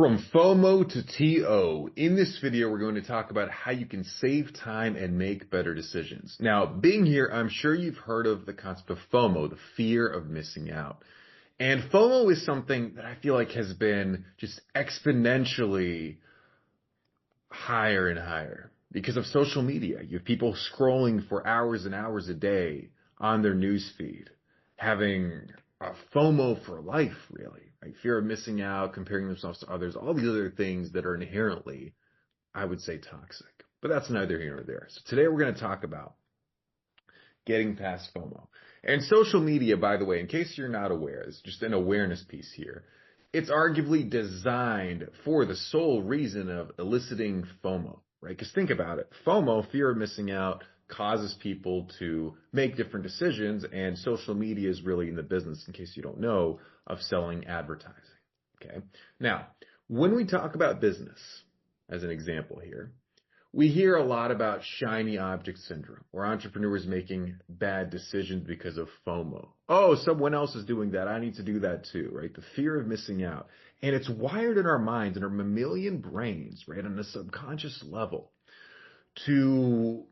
From FOMO to TO, in this video, we're going to talk about how you can save time and make better decisions. Now, being here, I'm sure you've heard of the concept of FOMO, the fear of missing out. And FOMO is something that I feel like has been just exponentially higher and higher because of social media. You have people scrolling for hours and hours a day on their news feed, having FOMO for life, really, right? Fear of missing out, comparing themselves to others, all these other things that are inherently, I would say, toxic. But that's neither here nor there. So today we're going to talk about getting past FOMO. And social media, by the way, in case you're not aware, it's just an awareness piece here. It's arguably designed for the sole reason of eliciting FOMO, right? Because think about it. FOMO, fear of missing out, causes people to make different decisions, and social media is really in the business, in case you don't know, of selling advertising. Okay. Now, when we talk about business, as an example here, we hear a lot about shiny object syndrome, or entrepreneurs making bad decisions because of FOMO. Oh, someone else is doing that. I need to do that too, right? The fear of missing out. And it's wired in our minds, in our mammalian brains, right, on a subconscious level, to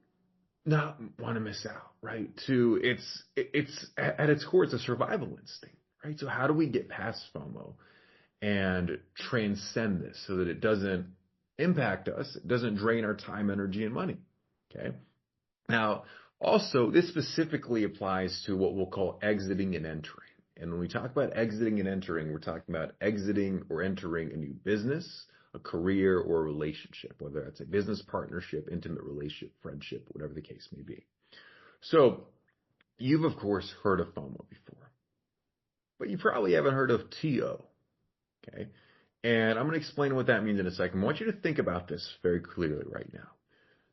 not want to miss out, right? It's at its core, it's a survival instinct, right? So how do we get past FOMO and transcend this so that it doesn't impact us, it doesn't drain our time, energy, and money? Okay. Now, also, this specifically applies to what we'll call exiting and entering. And when we talk about exiting and entering, we're talking about exiting or entering a new business, a career, or a relationship, whether that's a business partnership, intimate relationship, friendship, whatever the case may be. So you've, of course, heard of FOMO before, but you probably haven't heard of TO, okay? And I'm going to explain what that means in a second. I want you to think about this very clearly right now.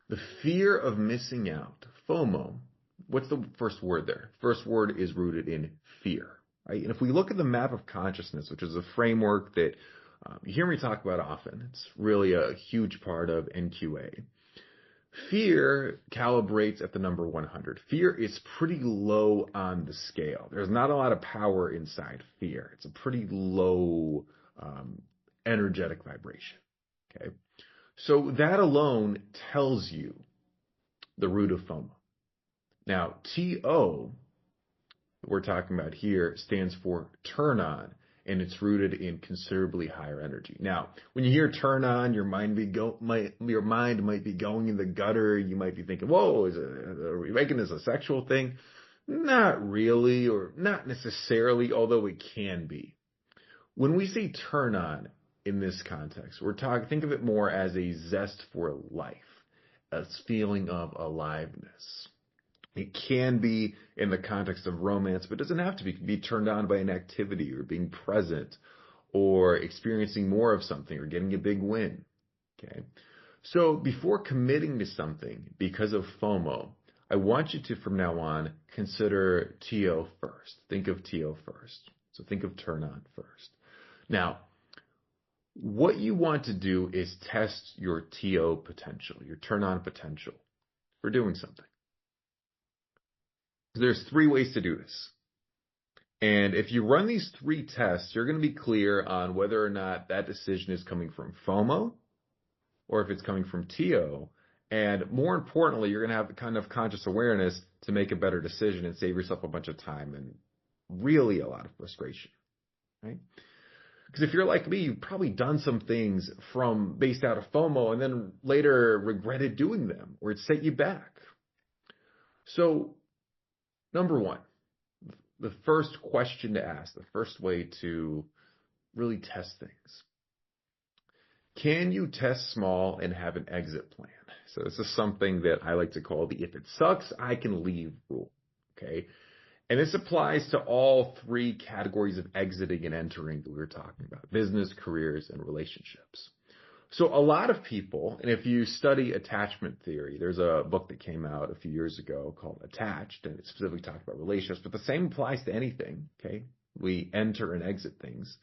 The fear of missing out, FOMO, what's the first word there? First word is rooted in fear, right? And if we look at the map of consciousness, which is a framework that you hear me talk about often, it's really a huge part of NQA. Fear calibrates at the number 100. Fear is pretty low on the scale. There's not a lot of power inside fear. It's a pretty low energetic vibration. Okay, so that alone tells you the root of FOMO. Now, TO, we're talking about here, stands for turn on, and it's rooted in considerably higher energy. Now, when you hear turn on, your mind might be going in the gutter. You might be thinking, whoa, are we making this a sexual thing? Not really, or not necessarily, although it can be. When we say turn on in this context, think of it more as a zest for life, a feeling of aliveness. It can be in the context of romance, but it doesn't have to be. It can be turned on by an activity or being present or experiencing more of something or getting a big win. Okay. So before committing to something because of FOMO, I want you to, from now on, consider TO first. Think of TO first. So think of turn on first. Now, what you want to do is test your TO potential, your turn on potential for doing something. There's three ways to do this. And if you run these three tests, you're going to be clear on whether or not that decision is coming from FOMO or if it's coming from TO. And more importantly, you're going to have the kind of conscious awareness to make a better decision and save yourself a bunch of time and really a lot of frustration, right? Because if you're like me, you've probably done some things based out of FOMO and then later regretted doing them or it set you back. So, number one, the first question to ask, the first way to really test things. Can you test small and have an exit plan? So this is something that I like to call the if it sucks, I can leave rule. Okay. And this applies to all three categories of exiting and entering that we were talking about: business, careers, and relationships. So a lot of people, and if you study attachment theory, there's a book that came out a few years ago called Attached, and it specifically talks about relationships, but the same applies to anything, okay? We enter and exit things.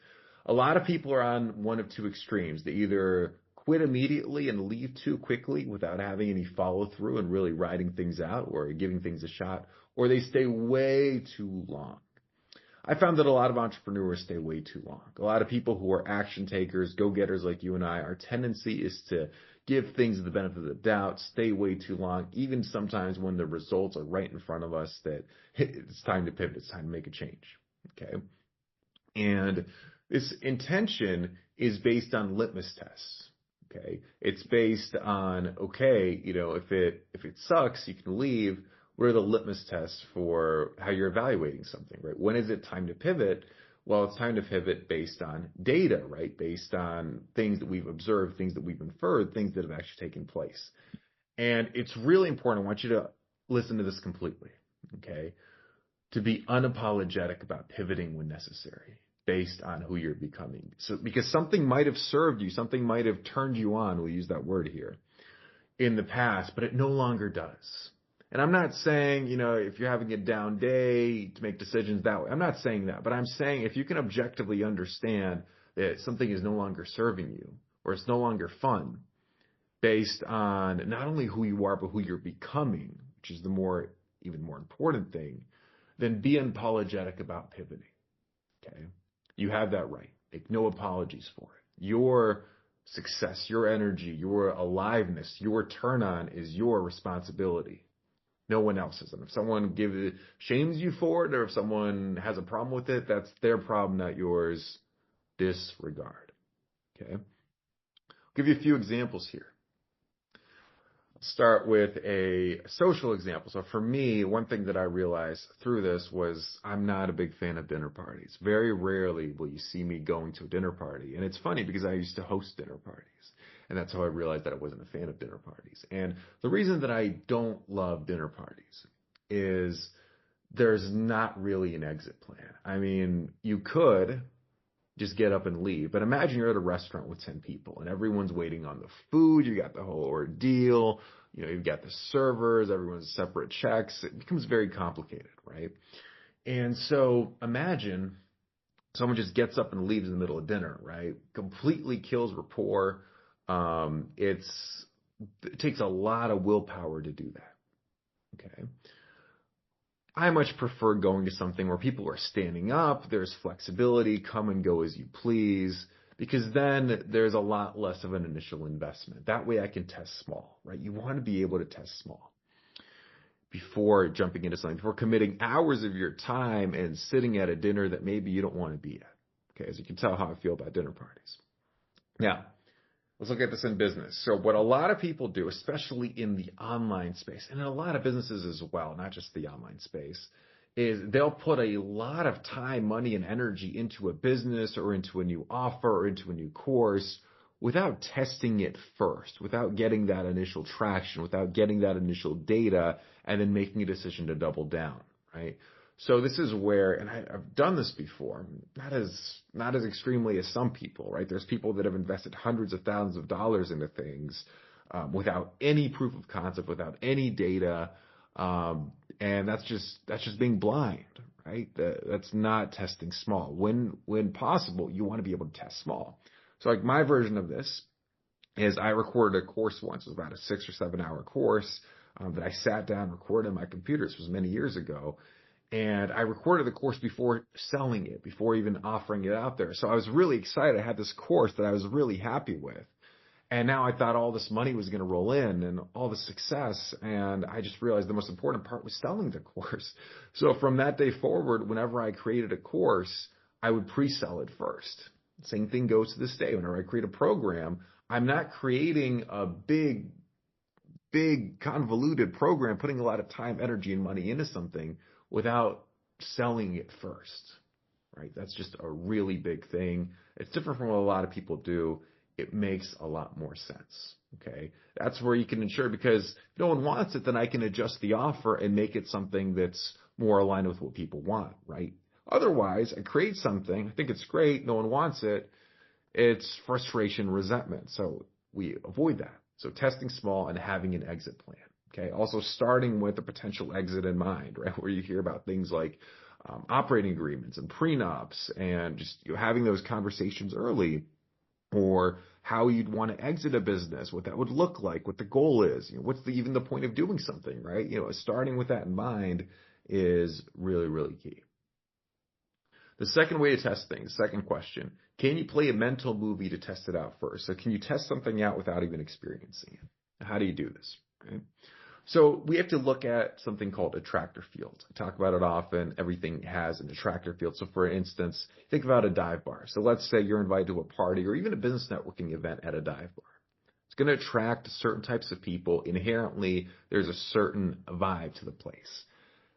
A lot of people are on one of two extremes. They either quit immediately and leave too quickly without having any follow through and really riding things out or giving things a shot, or they stay way too long. I found that a lot of entrepreneurs stay way too long. A lot of people who are action takers, go-getters like you and I, our tendency is to give things the benefit of the doubt, stay way too long, even sometimes when the results are right in front of us that it's time to pivot, it's time to make a change. Okay. And this intention is based on litmus tests. Okay. It's based on, okay, if it sucks, you can leave. What are the litmus tests for how you're evaluating something, right? When is it time to pivot? Well, it's time to pivot based on data, right? Based on things that we've observed, things that we've inferred, things that have actually taken place. And it's really important. I want you to listen to this completely, okay? To be unapologetic about pivoting when necessary based on who you're becoming. So, because something might have served you, something might have turned you on, we'll use that word here, in the past, but it no longer does. And I'm not saying, if you're having a down day to make decisions that way. I'm not saying that, but I'm saying if you can objectively understand that something is no longer serving you or it's no longer fun based on not only who you are, but who you're becoming, which is the even more important thing, then be unapologetic about pivoting. Okay. You have that right. Make no apologies for it. Your success, your energy, your aliveness, your turn on is your responsibility. No one else's. And if someone shames you for it, or if someone has a problem with it, that's their problem, not yours. Disregard. Okay. I'll give you a few examples here. Start with a social example. So for me, one thing that I realized through this was I'm not a big fan of dinner parties. Very rarely will you see me going to a dinner party. And it's funny because I used to host dinner parties. And that's how I realized that I wasn't a fan of dinner parties. And the reason that I don't love dinner parties is there's not really an exit plan. I mean, you could just get up and leave. But imagine you're at a restaurant with 10 people and everyone's waiting on the food. You got the whole ordeal. You've got the servers, everyone's separate checks. It becomes very complicated, right? And so imagine someone just gets up and leaves in the middle of dinner, right? Completely kills rapport. It takes a lot of willpower to do that. Okay. I much prefer going to something where people are standing up, there's flexibility, come and go as you please, because then there's a lot less of an initial investment. That way I can test small, right? You want to be able to test small before jumping into something, before committing hours of your time and sitting at a dinner that maybe you don't want to be at. Okay, as you can tell how I feel about dinner parties. Now, let's look at this in business. So what a lot of people do, especially in the online space, and in a lot of businesses as well, not just the online space, is they'll put a lot of time, money, and energy into a business or into a new offer or into a new course without testing it first, without getting that initial traction, without getting that initial data, and then making a decision to double down, right? So this is where, and I've done this before, not as extremely as some people, right? There's people that have invested hundreds of thousands of dollars into things without any proof of concept, without any data, and that's just being blind, right? That's not testing small. When possible, you want to be able to test small. So like my version of this is I recorded a course once. It was about a 6 or 7 hour course that I sat down and recorded on my computer. This was many years ago. And I recorded the course before selling it, before even offering it out there. So I was really excited. I had this course that I was really happy with. And now I thought all this money was going to roll in and all the success. And I just realized the most important part was selling the course. So from that day forward, whenever I created a course, I would pre-sell it first. Same thing goes to this day. Whenever I create a program, I'm not creating a big convoluted program, putting a lot of time, energy, and money into something without selling it first, right? That's just a really big thing. It's different from what a lot of people do. It makes a lot more sense, okay? That's where you can ensure, because if no one wants it, then I can adjust the offer and make it something that's more aligned with what people want, right? Otherwise, I create something, I think it's great, no one wants it, it's frustration, resentment. So we avoid that. So testing small and having an exit plan. Okay. Also starting with a potential exit in mind, right? Where you hear about things like operating agreements and prenups and just having those conversations early, or how you'd want to exit a business, what that would look like, what the goal is, what's even the point of doing something, right? Starting with that in mind is really, really key. The second way to test things, second question, can you play a mental movie to test it out first? So can you test something out without even experiencing it? How do you do this? Right? So we have to look at something called attractor fields. I talk about it often. Everything has an attractor field. So for instance, think about a dive bar. So let's say you're invited to a party or even a business networking event at a dive bar. It's going to attract certain types of people. Inherently, there's a certain vibe to the place.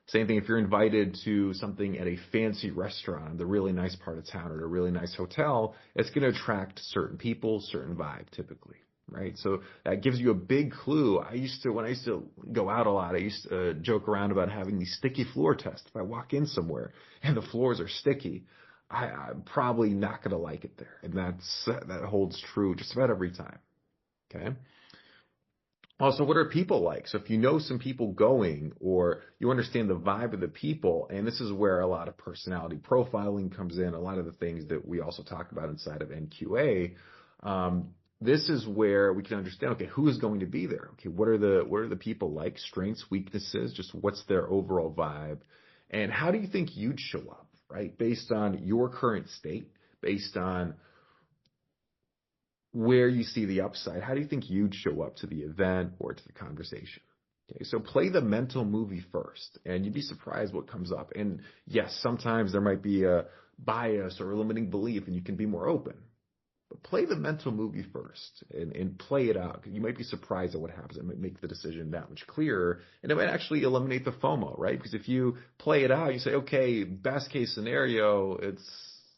Same thing if you're invited to something at a fancy restaurant, the really nice part of town, or a really nice hotel, it's going to attract certain people, certain vibe typically, right? So that gives you a big clue. When I used to go out a lot, I used to joke around about having these sticky floor tests. If I walk in somewhere and the floors are sticky, I'm probably not going to like it there. And that holds true just about every time. Okay. Also, what are people like? So if you know some people going or you understand the vibe of the people, and this is where a lot of personality profiling comes in, a lot of the things that we also talk about inside of NQA, this is where we can understand, okay, who is going to be there? Okay, what are the people like? Strengths, weaknesses, just what's their overall vibe? And how do you think you'd show up, right? Based on your current state, based on where you see the upside, how do you think you'd show up to the event or to the conversation? Okay, so play the mental movie first, and you'd be surprised what comes up. And yes, sometimes there might be a bias or a limiting belief, and you can be more open. But play the mental movie first and play it out. You might be surprised at what happens. It might make the decision that much clearer, and it might actually eliminate the FOMO, right? Because if you play it out, you say, okay, best case scenario,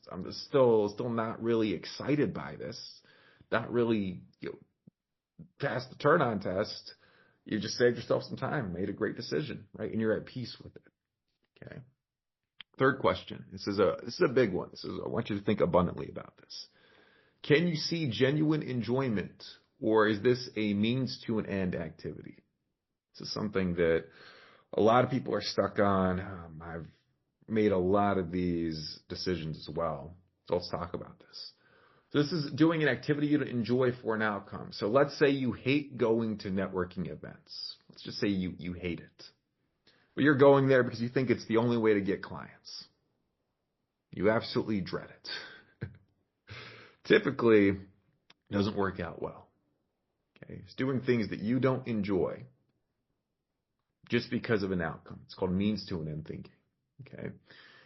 I'm still not really excited by this. Not really pass the turn on test. You just saved yourself some time, made a great decision, right? And you're at peace with it. Okay. Third question. This is a big one. I want you to think abundantly about this. Can you see genuine enjoyment, or is this a means to an end activity? This is something that a lot of people are stuck on. I've made a lot of these decisions as well. So let's talk about this. So this is doing an activity you enjoy for an outcome. So let's say you hate going to networking events. Let's just say you hate it. But you're going there because you think it's the only way to get clients. You absolutely dread it. Typically, it doesn't work out well. Okay? It's doing things that you don't enjoy just because of an outcome. It's called means to an end thinking. Okay?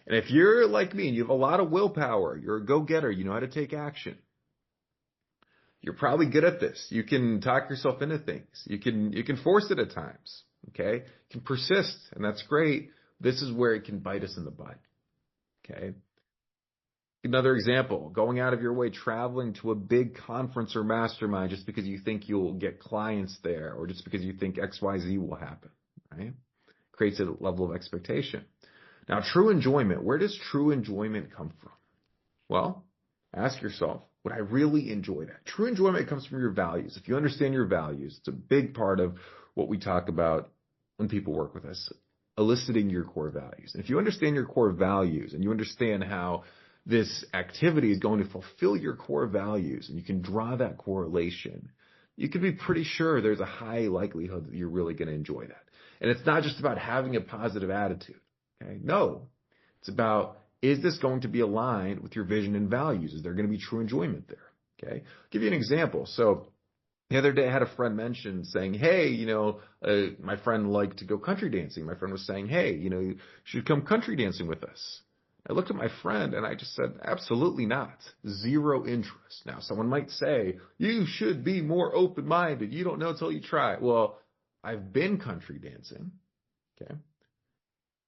And if you're like me and you have a lot of willpower, you're a go-getter, you know how to take action, you're probably good at this. You can talk yourself into things. You can force it at times. Okay? You can persist, and that's great. This is where it can bite us in the butt. Okay? Another example, going out of your way, traveling to a big conference or mastermind just because you think you'll get clients there or just because you think XYZ will happen, right? Creates a level of expectation. Now, true enjoyment, where does true enjoyment come from? Well, ask yourself, would I really enjoy that? True enjoyment comes from your values. If you understand your values, it's a big part of what we talk about when people work with us, eliciting your core values. And if you understand your core values and you understand how this activity is going to fulfill your core values and you can draw that correlation, you can be pretty sure there's a high likelihood that you're really going to enjoy that. And it's not just about having a positive attitude. Okay? No, it's about, is this going to be aligned with your vision and values? Is there going to be true enjoyment there? Okay. I'll give you an example. So the other day I had a friend mention saying, hey, my friend liked to go country dancing. My friend was saying, hey, you should come country dancing with us. I looked at my friend and I just said, absolutely not. Zero interest. Now, someone might say, you should be more open-minded. You don't know until you try. Well, I've been country dancing. Okay.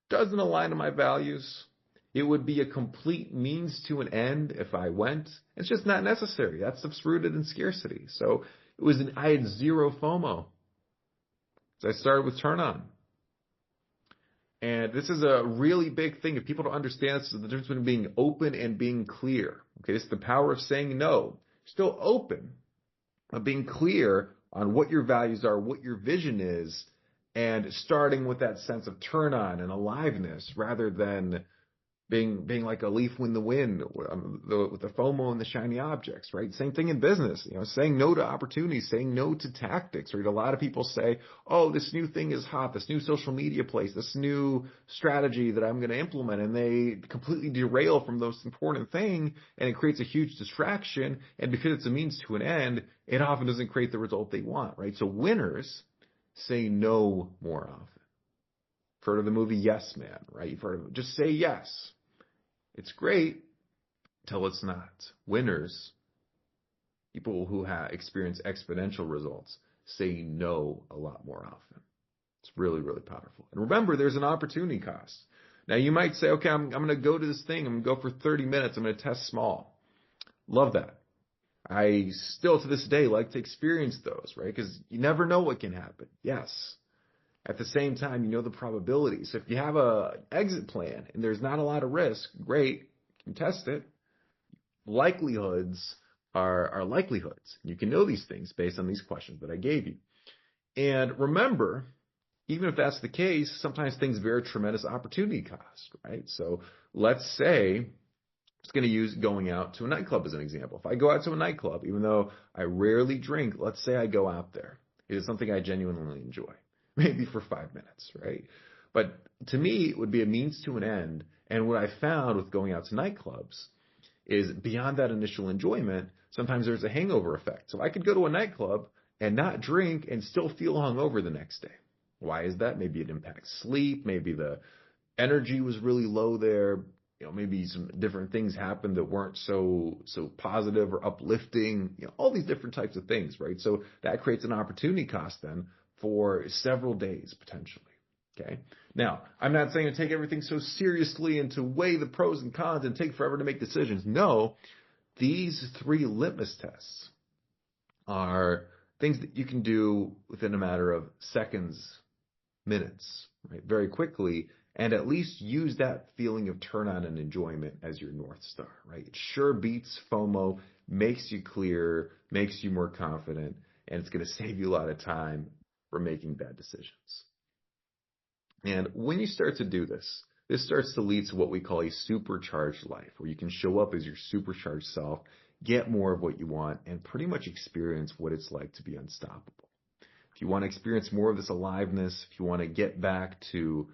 Doesn't align to my values. It would be a complete means to an end if I went. It's just not necessary. That stuff's rooted in scarcity. So I had zero FOMO. So I started with turn on. And this is a really big thing. If people don't understand, this is the difference between being open and being clear. Okay, it's the power of saying no. Still open, but being clear on what your values are, what your vision is, and starting with that sense of turn on and aliveness rather than being like a leaf in the wind, with the FOMO and the shiny objects, right? Same thing in business, saying no to opportunities, saying no to tactics, right? A lot of people say, oh, this new thing is hot, this new social media place, this new strategy that I'm going to implement, and they completely derail from the most important thing, and it creates a huge distraction, and because it's a means to an end, it often doesn't create the result they want, right? So winners say no more often. You've heard of the movie Yes Man, right? You've heard of it. Just say yes. It's great till it's not. Winners, people who experience exponential results, say no a lot more often. It's really, really powerful. And remember, there's an opportunity cost. Now, you might say, okay, I'm going to go to this thing. I'm going to go for 30 minutes. I'm going to test small. Love that. I still, to this day, like to experience those, right? Because you never know what can happen. Yes. At the same time, you know the probabilities. So if you have an exit plan and there's not a lot of risk, great, you can test it. Likelihoods are likelihoods. You can know these things based on these questions that I gave you. And remember, even if that's the case, sometimes things bear tremendous opportunity cost, right? So let's say, I'm just going to use going out to a nightclub as an example. If I go out to a nightclub, even though I rarely drink, let's say I go out there. It is something I genuinely enjoy. Maybe for 5 minutes, right? But to me, it would be a means to an end. And what I found with going out to nightclubs is beyond that initial enjoyment, sometimes there's a hangover effect. So I could go to a nightclub and not drink and still feel hungover the next day. Why is that? Maybe it impacts sleep. Maybe the energy was really low there. Maybe some different things happened that weren't so positive or uplifting. All these different types of things, right? So that creates an opportunity cost then for several days potentially. Okay. Now, I'm not saying to take everything so seriously and to weigh the pros and cons and take forever to make decisions. No, these 3 litmus tests are things that you can do within a matter of seconds, minutes, right? Very quickly, and at least use that feeling of turn on and enjoyment as your North Star, right? It sure beats FOMO, makes you clearer, makes you more confident, and it's going to save you a lot of time for making bad decisions. And when you start to do this, this starts to lead to what we call a supercharged life, where you can show up as your supercharged self, get more of what you want, and pretty much experience what it's like to be unstoppable. If you want to experience more of this aliveness, if you want to get back to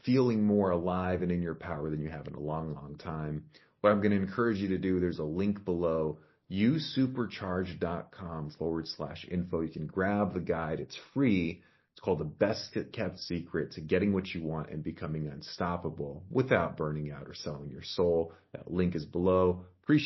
feeling more alive and in your power than you have in a long, long time, what I'm going to encourage you to do, there's a link below, usesupercharged.com/info. You can grab the guide. It's free. It's called The Best Kept Secret to Getting What You Want and Becoming Unstoppable Without Burning Out or Selling Your Soul. That link is below.